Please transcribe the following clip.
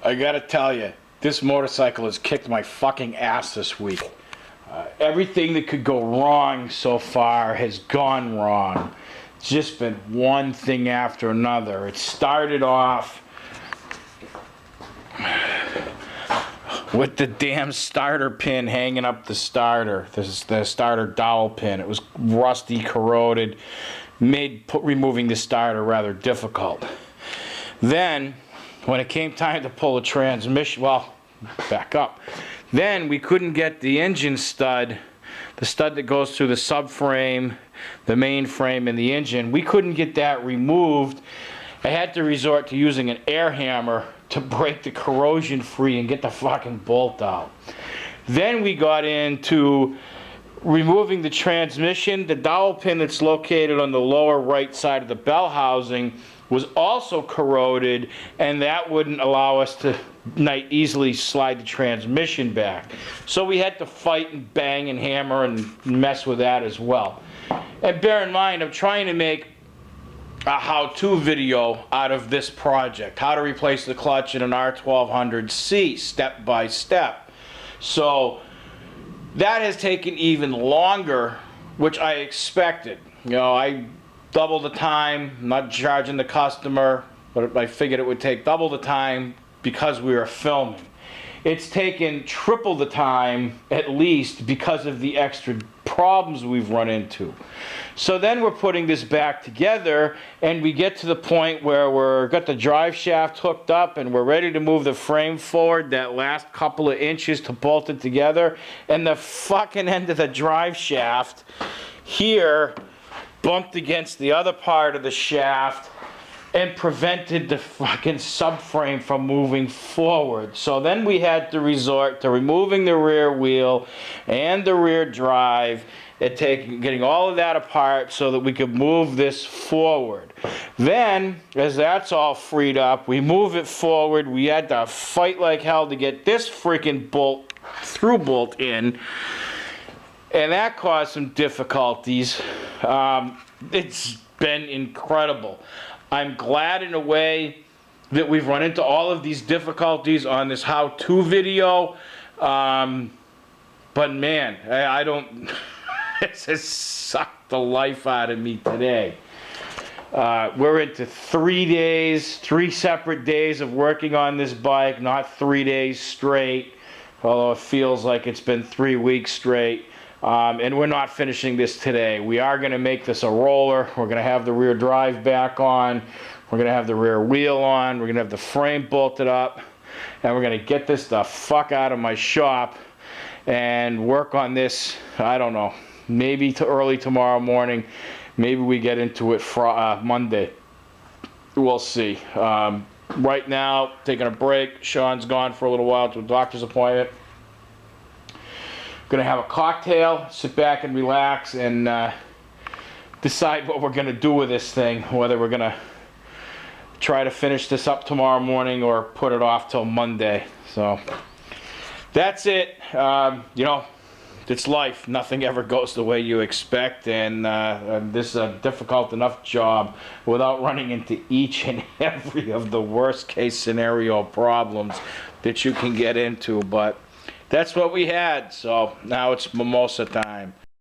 I gotta tell you, this motorcycle has kicked my fucking ass this week. Everything that could go wrong so far has gone wrong. It's just been one thing after another. It started off with the damn starter pin hanging up the starter. This is the starter dowel pin. It was rusty, corroded, made removing the starter rather difficult. Then, when it came time to pull the transmission, well, back up. Then we couldn't get the engine stud, the stud that goes through the subframe, the main frame, and the engine. We couldn't get that removed. I had to resort to using an air hammer to break the corrosion free and get the fucking bolt out. Then we got into removing the transmission. The dowel pin that's located on the lower right side of the bell housing was also corroded, and that wouldn't allow us to easily slide the transmission back. So we had to fight and bang and hammer and mess with that as well. And bear in mind, I'm trying to make a how-to video out of this project. How to replace the clutch in an R1200C, step by step. So that has taken even longer, which I expected. You know, I doubled the time, not charging the customer, but I figured it would take double the time because we were filming. It's taken triple the time, at least, because of the extra problems we've run into. So then we're putting this back together, and we get to the point where we're got the drive shaft hooked up, and we're ready to move the frame forward that last couple of inches to bolt it together, and the fucking end of the drive shaft here bumped against the other part of the shaft and prevented the fucking subframe from moving forward. So then we had to resort to removing the rear wheel and the rear drive and getting all of that apart so that we could move this forward. Then, as that's all freed up, we move it forward. We had to fight like hell to get this freaking through bolt in, and that caused some difficulties. It's been incredible. I'm glad in a way that we've run into all of these difficulties on this how-to video. But man, I don't, it has sucked the life out of me today. We're into 3 days, 3 separate days of working on this bike, not 3 days straight, although it feels like it's been 3 weeks straight. And we're not finishing this today. We are going to make this a roller. We're going to have the rear drive back on. We're going to have the rear wheel on. We're going to have the frame bolted up. And we're going to get this the fuck out of my shop and work on this, I don't know, maybe early tomorrow morning. Maybe we get into it Monday. We'll see. Right now, taking a break. Sean's gone for a little while to a doctor's appointment. Gonna have a cocktail, sit back and relax, and decide what we're gonna do with this thing, whether we're gonna try to finish this up tomorrow morning or put it off till Monday. So that's it. You know, it's life. Nothing ever goes the way you expect, and this is a difficult enough job without running into each and every of the worst case scenario problems that you can get into. But that's what we had, so now it's mimosa time.